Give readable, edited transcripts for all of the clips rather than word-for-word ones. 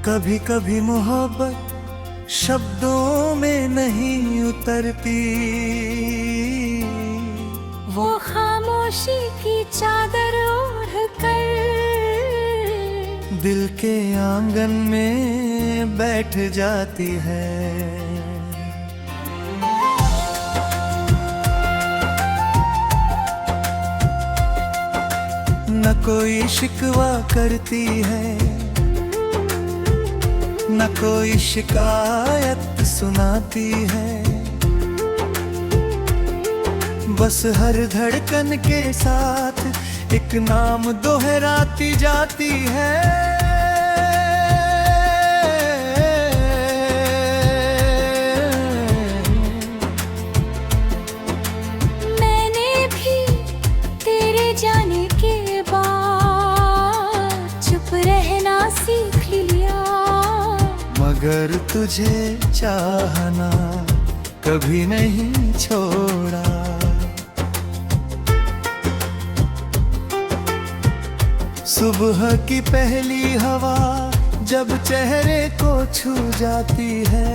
कभी कभी मोहब्बत शब्दों में नहीं उतरती, वो खामोशी की चादर ओढ़ कर दिल के आंगन में बैठ जाती है। न कोई शिकवा करती है, न कोई शिकायत सुनाती है, बस हर धड़कन के साथ एक नाम दोहराती जाती है। मैंने भी तेरे जाने के बाद चुप रहना सीख लिया, मगर तुझे चाहना कभी नहीं छोड़ा। सुबह की पहली हवा जब चेहरे को छू जाती है,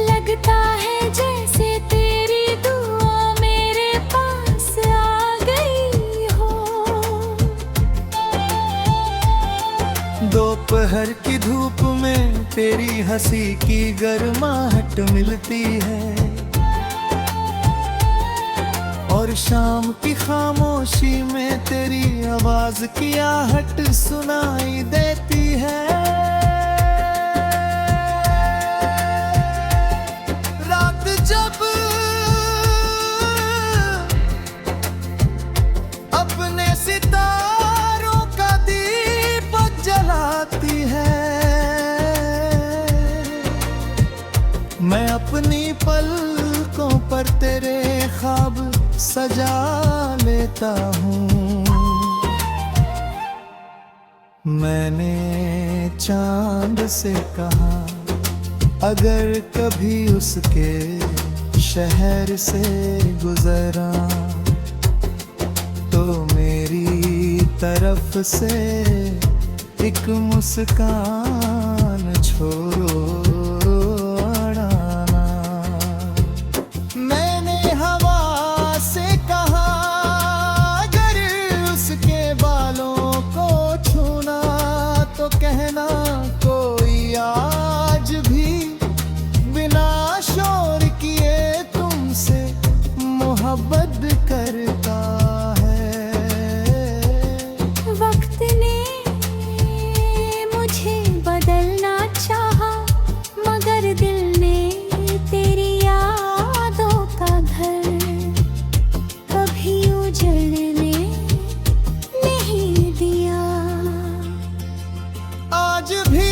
लगता है जैसे तेरी दुआ मेरे पास आ गई हो। दोपहर की धूप में तेरी हंसी की गर्माहट मिलती है, और शाम की खामोशी में तेरी आवाज की आहट सुनाई देती है। रात जब अपने सितारों का दीपक जलाती है, मैं अपनी पलकों पर तेरे ख्वाब सजा लेता हूँ। मैंने चांद से कहा अगर कभी उसके शहर से गुजरा तो मेरी तरफ से एक मुस्कान छोड़ो। कहना कोई आज भी बिना शोर किए तुमसे मोहब्बत करता है। वक्त ने मुझे बदलना चाहा, मगर दिल ने तेरी यादों का घर कभी उजड़ने नहीं दिया। आज भी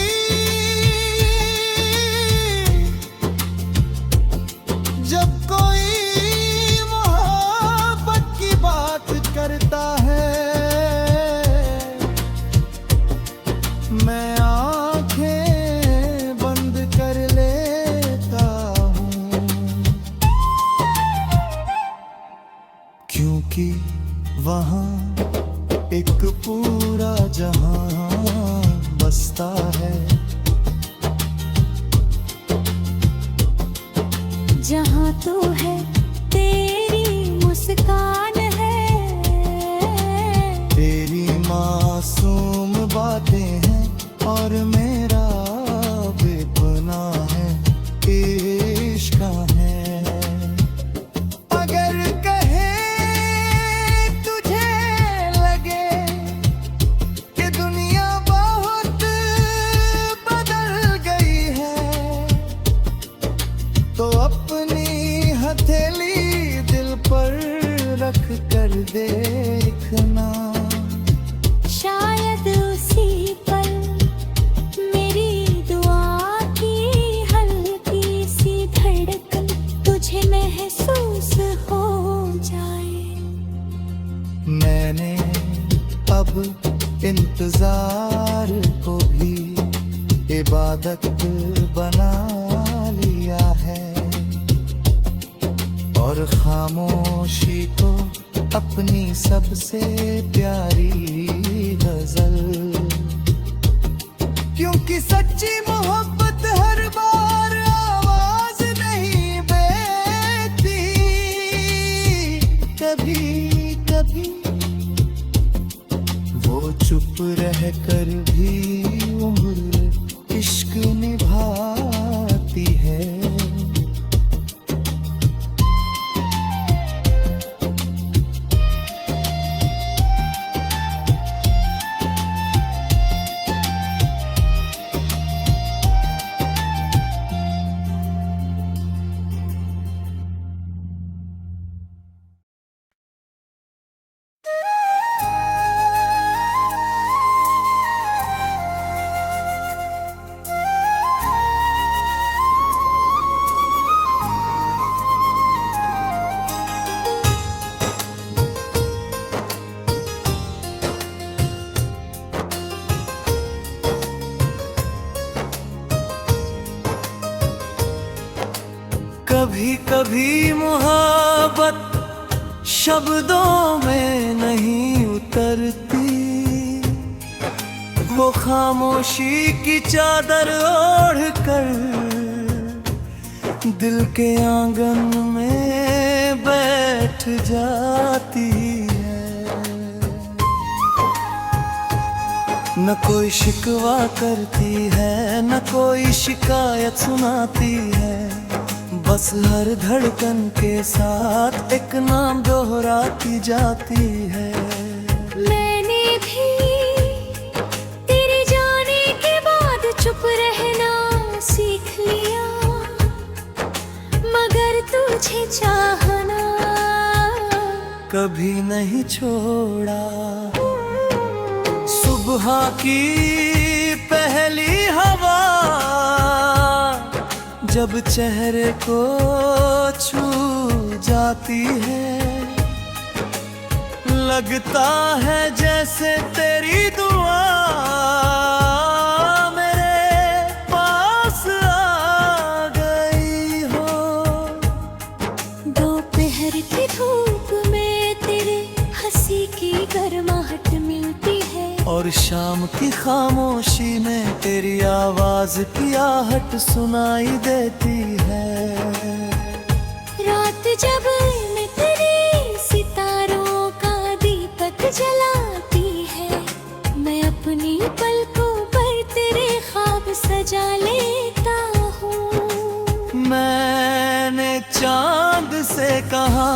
जब कोई मोहब्बत की बात करता है, मैं आंखें बंद कर लेता हूँ, क्योंकि वहाँ एक पूरा जहां बसता है, जहाँ तू है तेरी मुस्कान है, तेरी मासूम बातें हैं और मेरा बेपनाह है इश्क है। अगर कहे तुझे लगे कि दुनिया बहुत बदल गई है, तो अपनी हथेली दिल पर रख कर देखना, शायद उसी पल मेरी दुआ की हल्की सी धड़कन तुझे महसूस हो जाए। मैंने अब इंतजार को भी इबादत बना लिया है, और खामोशी को अपनी सबसे प्यारी गजल क्योंकि सच्ची मोहब्बत हर बार आवाज नहीं देती। कभी कभी वो चुप रह कर भी उम्र इश्क निभाती है। कभी कभी मोहब्बत शब्दों में नहीं उतरती, वो खामोशी की चादर ओढ़ कर दिल के आंगन में बैठ जाती है। न कोई शिकवा करती है, न कोई शिकायत सुनाती है, बस हर धड़कन के साथ एक नाम दोहराती जाती है। मैंने भी तेरे जाने के बाद चुप रहना सीख लिया, मगर तुझे चाहना कभी नहीं छोड़ा। सुबह की पहली हवा जब चेहरे को छू जाती है, लगता है जैसे तेरी दुआ मेरे पास आ गई हो। दोपहर की धूप में तेरे हंसी की गर्माहट मिलती है, और शाम की खामोशी में तेरी आवाज की आहट सुनाई देती है। रात जब मैं तेरे सितारों का दीपक जलाती है, मैं अपनी पलकों पर तेरे ख्वाब सजा लेता हूँ। मैंने चांद से कहा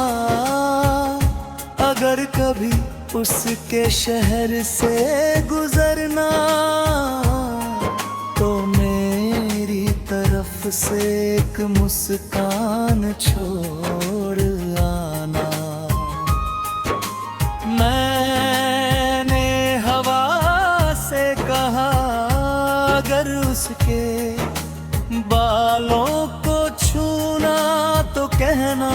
अगर कभी उसके शहर से गुजरना तो मेरी तरफ से एक मुस्कान छोड़ आना। मैंने हवा से कहा अगर उसके बालों को छूना तो कहना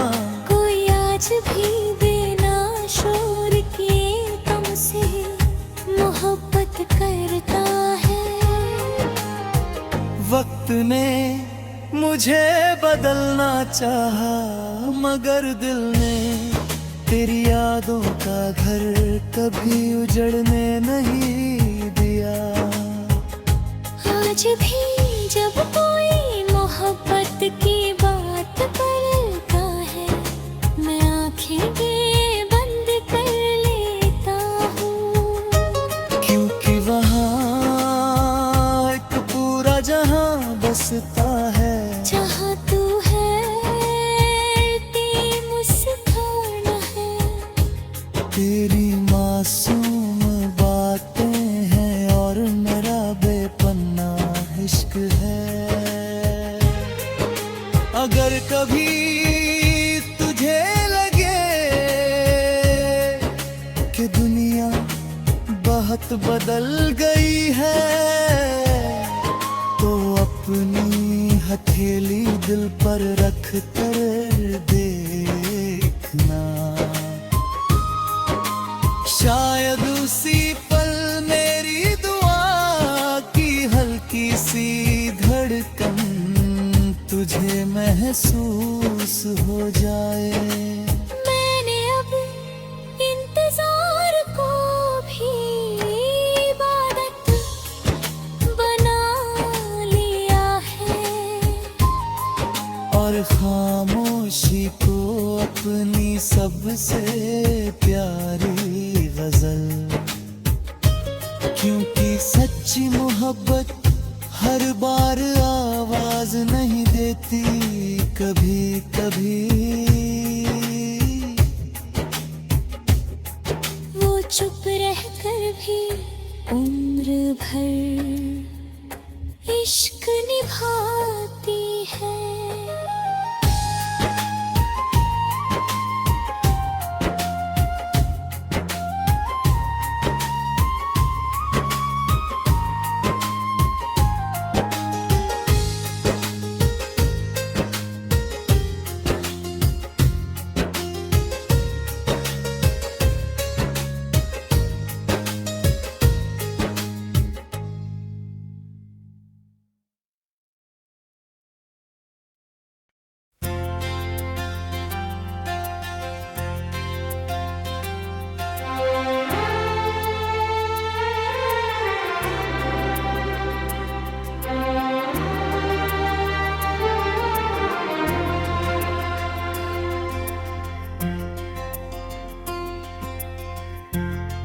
कोई आज भी बिना शोर के तुमसे मोहब्बत करता है। वक्त ने मुझे बदलना चाहा, मगर दिल ने तेरी यादों का घर कभी उजड़ने नहीं दिया। आज भी जब कोई मोहब्बत की बात करता है, मैं आंखें बंद कर लेता हूँ, क्योंकि वहाँ एक पूरा जहां बसता है। जहाँ तू है तेरी मुस्कान है, तेरी मासूम बातें हैं और मेरा बेपन्ना इश्क है। अगर कभी तुझे लगे कि दुनिया बहुत बदल गई है, तो अपनी हथेली दिल पर रख कर देखना। शायद उसी पल मेरी दुआ की हल्की सी धड़कन तुझे महसूस हो जाए। मैंने अब इंतजार को भी इबादत बना सबसे प्यारी गजल, क्योंकि सच्ची मोहब्बत हर बार आवाज नहीं देती, कभी कभी वो चुप रहकर भी उम्र भर इश्क निभाती है।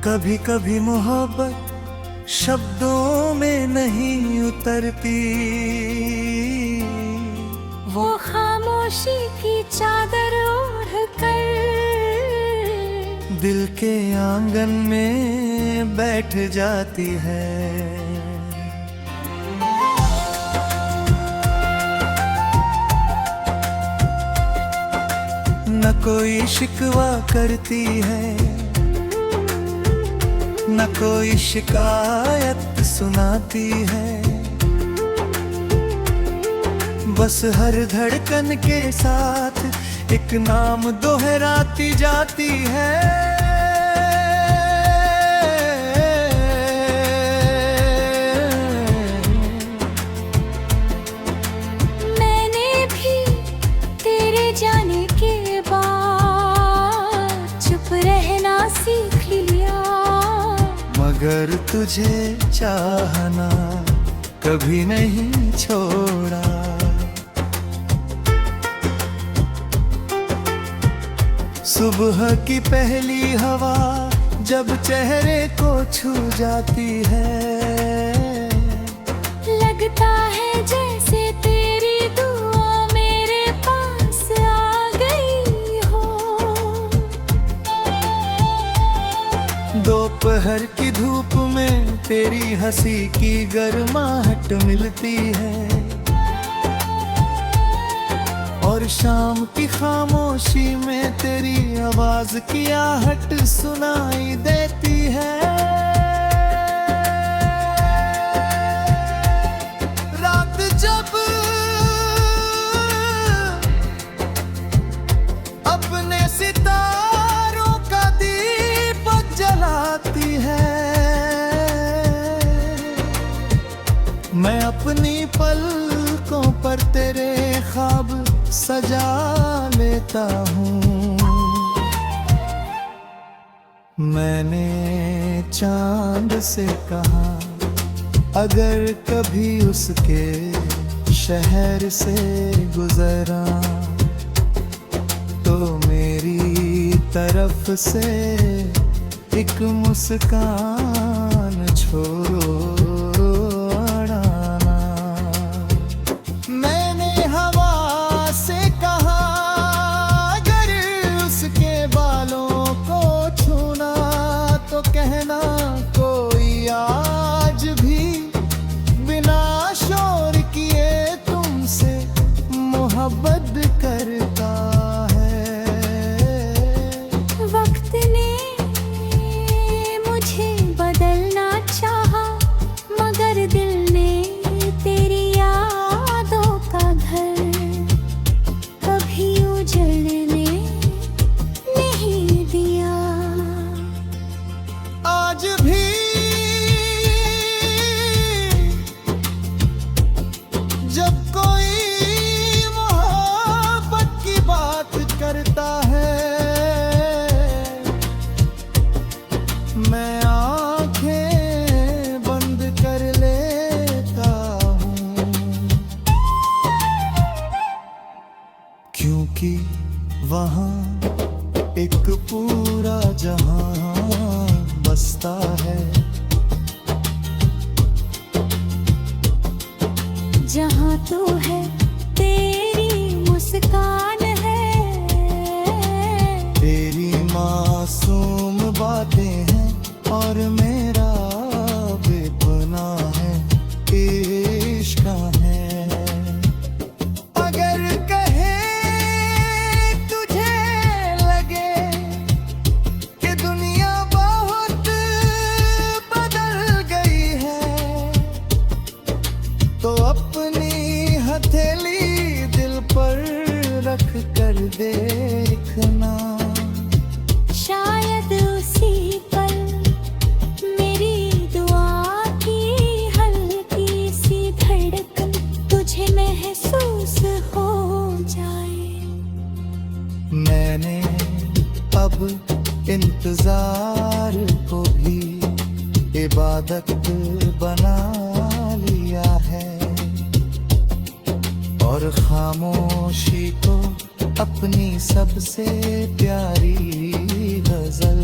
कभी कभी मोहब्बत शब्दों में नहीं उतरती, वो खामोशी की चादर ओढ़ कर दिल के आंगन में बैठ जाती है। न कोई शिकवा करती है, न कोई शिकायत सुनाती है, बस हर धड़कन के साथ एक नाम दोहराती जाती है। मैंने भी तेरे जाने के बाद चुप रहना सीख लिया, मगर तुझे चाहना कभी नहीं छोड़ा। सुबह की पहली हवा जब चेहरे को छू जाती है, लगता है जैसे तेरी दुआ मेरे पास आ गई हो। दोपहर की धूप में तेरी हंसी की गर्माहट मिलती है, और शाम की खामोशी में तेरी आवाज की आहट सुनाई देती है। रात जब अपने सितारों का दीपक जलाती है, मैं अपनी पलकों पर तेरे ख्वाब सजा लेता हूँ। मैंने चांद से कहा अगर कभी उसके शहर से गुजरा तो मेरी तरफ से एक मुस्कान छोड़ो। कहना कोई आज भी बिना शोर किए तुमसे मोहब्बत करता है। वक्त ने मुझे बदल पूरा जहां बसता है। जहाँ तू है तेरी मुस्कान है, तेरी मासूम बातें हैं और मेरा बेपनाह है इश्क है। अगर कहे तुझे लगे कि दुनिया बहुत बदल गई है, तो अपनी हथेली दिल पर रख कर देखना। शायद उसी पल मेरी दुआ की हल्की सी धड़कन तुझे महसूस हो जाए। मैंने अब इंतजार को भी इबादत बना लिया है, और खामोशी को अपनी सबसे प्यारी गजल।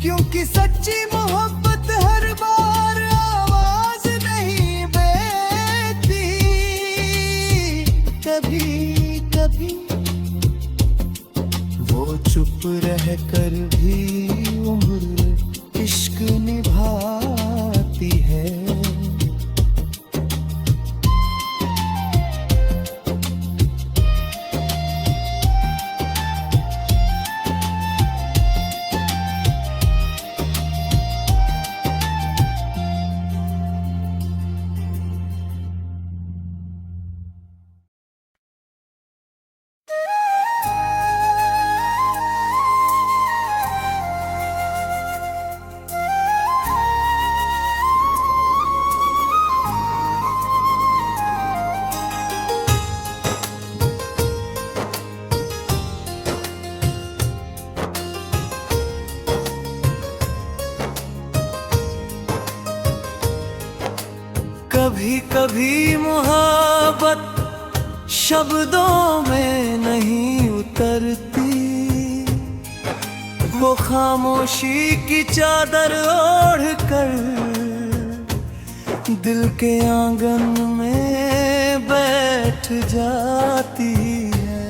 क्योंकि सच्ची मोहब्बत हर बार आवाज नहीं देती, कभी कभी वो चुप रह कर भी उम्र इश्क निभाती है। कभी कभी मोहब्बत शब्दों में नहीं उतरती, वो खामोशी की चादर ओढ़ कर दिल के आंगन में बैठ जाती है।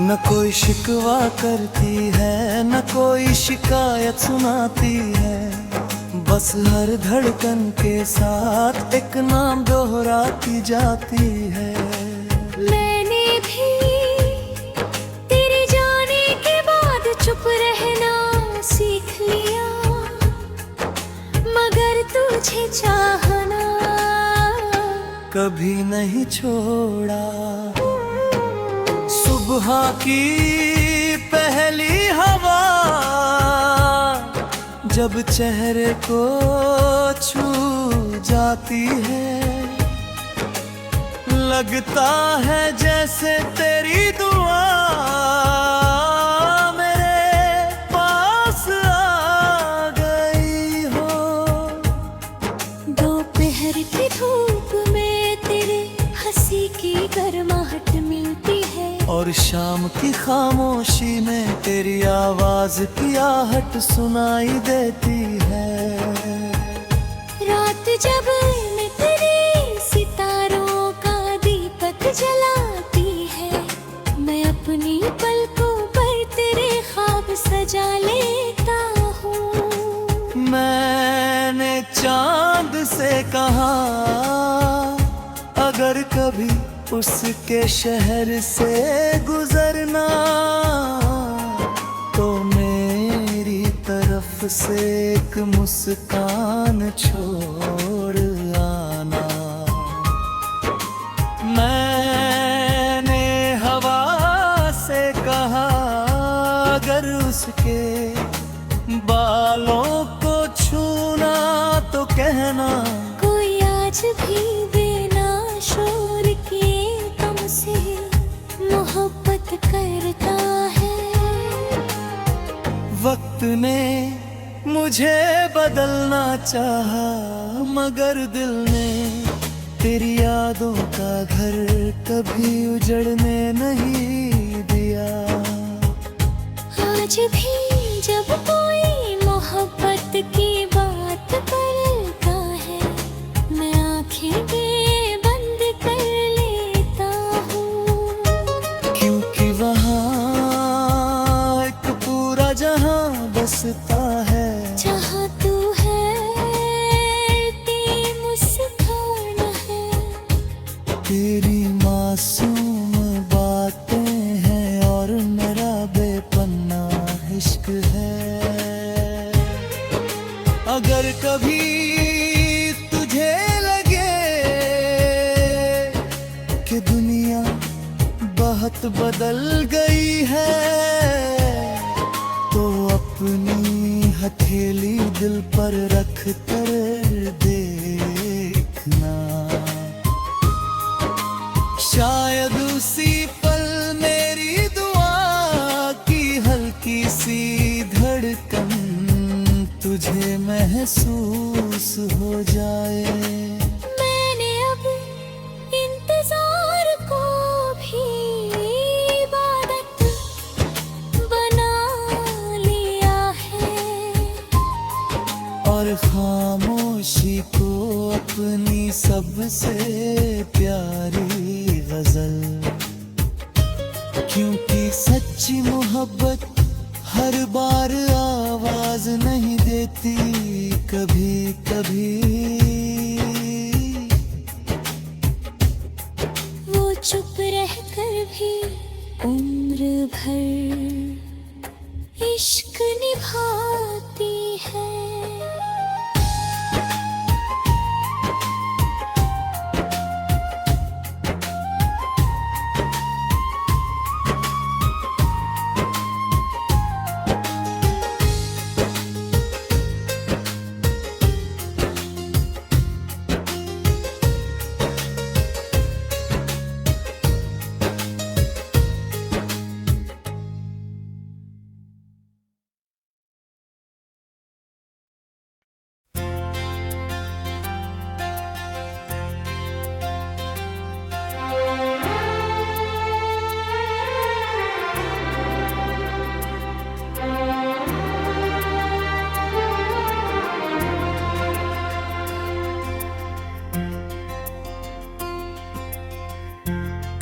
न कोई शिकवा करती है, न कोई शिकायत सुनाती है, बस हर धड़कन के साथ एक नाम दोहराती जाती है। मैंने भी तेरे जाने के बाद चुप रहना सीख लिया, मगर तुझे चाहना कभी नहीं छोड़ा। सुबह की पहली हवा जब चेहरे को छू जाती है, लगता है जैसे तेरी दुआ मेरे पास आ गई हो। दोपहर की धूप में तेरे हंसी की गर्माहट मिलती है, और शाम की खामोशी में तेरी आवाज की आहट सुनाई देती है। रात जब मैं तेरे सितारों का दीपक जलाती है, मैं अपनी पलकों पर तेरे ख्वाब सजा लेता हूँ। मैंने चांद से कहा अगर कभी उसके शहर से गुजरना, तो मेरी तरफ से एक मुस्कान छोड़ आना। मैंने हवा से कहा अगर उसके बालों को छूना, तो कहना कोई आज भी बिना शोर किए तुमसे मोहब्बत करता है। वक्त ने मुझे बदलना चाहा, मगर दिल ने तेरी यादों का घर कभी उजड़ने नहीं दिया। आज भी जब कोई मोहब्बत की बात करता है, मैं आंखें बंद कर लेता हूँ, क्योंकि वहाँ एक पूरा जहां बसता है। जहाँ तू है तेरी मुस्कान है, तेरी मासूम बातें हैं और मेरा बेपन्ना इश्क है। अगर कभी तुझे लगे कि दुनिया बहुत बदल गई है, तो अपनी हथेली दिल पर रख कर देखना। शायद उसी पल मेरी दुआ की हल्की सी धड़कन तुझे महसूस हो जाए। मैंने अब इंतजार को भी इबादत बना लिया है, और खामोशी को अपनी सबसे प्यारी गजल। क्योंकि सच्ची मोहब्बत हर बार आवाज नहीं देती, कभी कभी वो चुप रहकर भी उम्र भर इश्क निभाती है।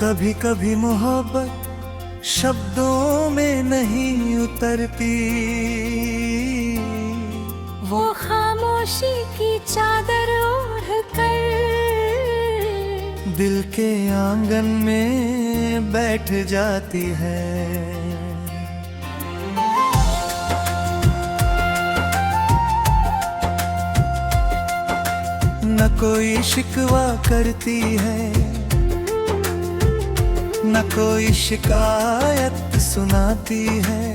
कभी कभी मोहब्बत शब्दों में नहीं उतरती, वो खामोशी की चादर ओढ़ कर दिल के आंगन में बैठ जाती है। न कोई शिकवा करती है, न कोई शिकायत सुनाती है,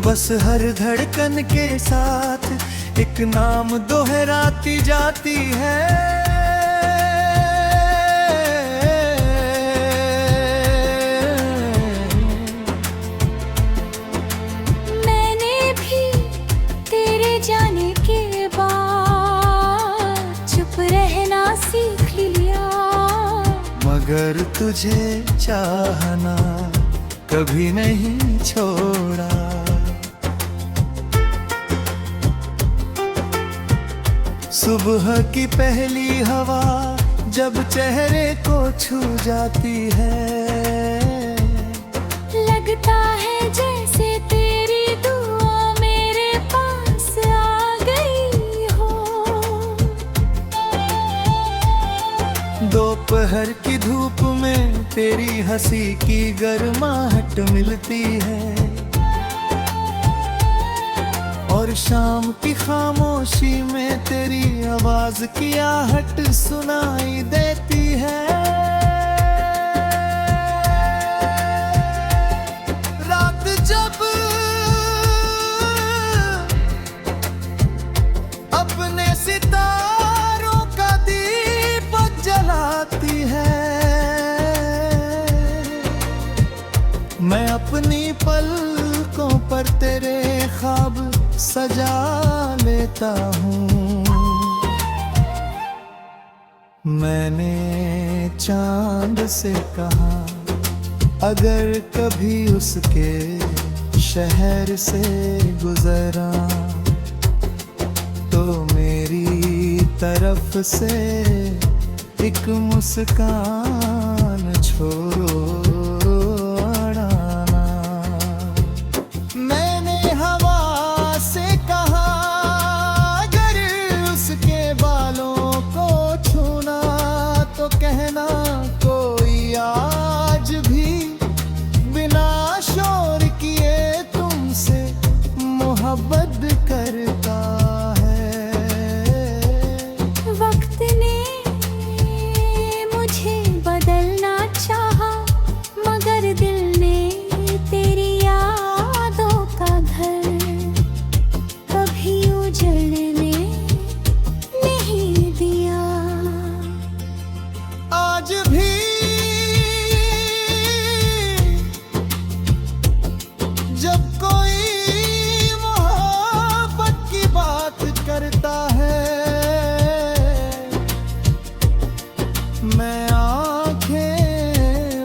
बस हर धड़कन के साथ एक नाम दोहराती जाती है। मैंने भी तेरे जाने के बाद चुप रहना सीख लिया, मगर तुझे चाहना कभी नहीं छोड़ा। सुबह की पहली हवा जब चेहरे को छू जाती है, लगता है जैसे तेरी दुआ मेरे पास आ गई हो। दोपहर की धूप में तेरी हंसी की गर्माहट मिलती है, और शाम की खामोशी में तेरी आवाज की आहट सुनाई देती है। रात जब अपने सितारों का दीपक जलाती है, मैं अपनी पलकों पर तेरे ख्वाब सजा लेता हूँ। मैंने चांद से कहा अगर कभी उसके शहर से गुजरा तो मेरी तरफ से एक मुस्कान छोड़ो अड़ाना। मैंने हवा से कहा अगर उसके बालों को छूना तो कहना कोई आज भी बिना शोर किए तुमसे मोहब्बत करता है। वक्त ने मुझे बदलना चाहा मगर दिल ने तेरी यादों का घर कभी उजड़ने नहीं दिया। आज भी जब कोई मोहब्बत की बात करता है मैं आंखें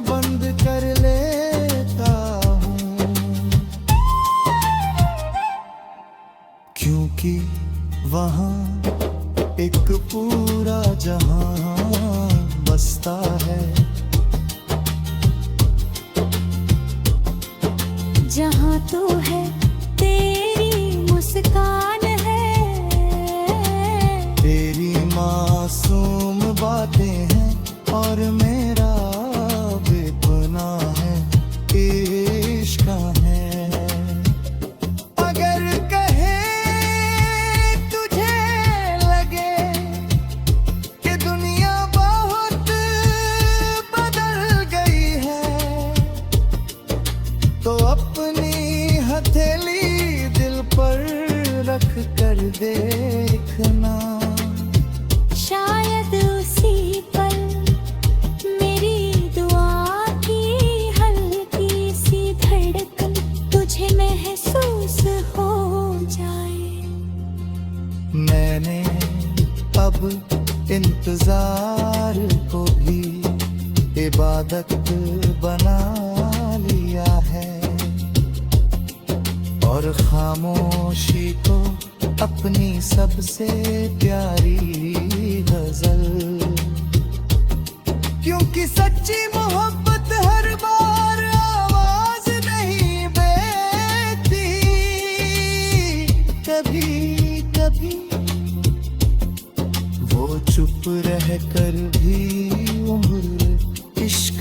बंद कर लेता हूँ, क्योंकि वहाँ एक पूरा जहां बसता है। जहाँ तू है तेरी मुस्कान है, तेरी मासूम बातें हैं और मेरा बेपनाह है इश्क है। अगर कहे तुझे लगे कि दुनिया बहुत बदल गई है तो अपनी हथेली दिल पर रख कर देखना। शायद उसी पल मेरी दुआ की हल्की सी धड़कन तुझे महसूस हो जाए। मैंने अब इंतजार को भी इबादत बना लिया है और खामोशी को अपनी सबसे प्यारी गजल, क्योंकि सच्ची मोहब्बत हर बार आवाज नहीं देती, कभी कभी वो चुप रह कर भी उम्र इश्क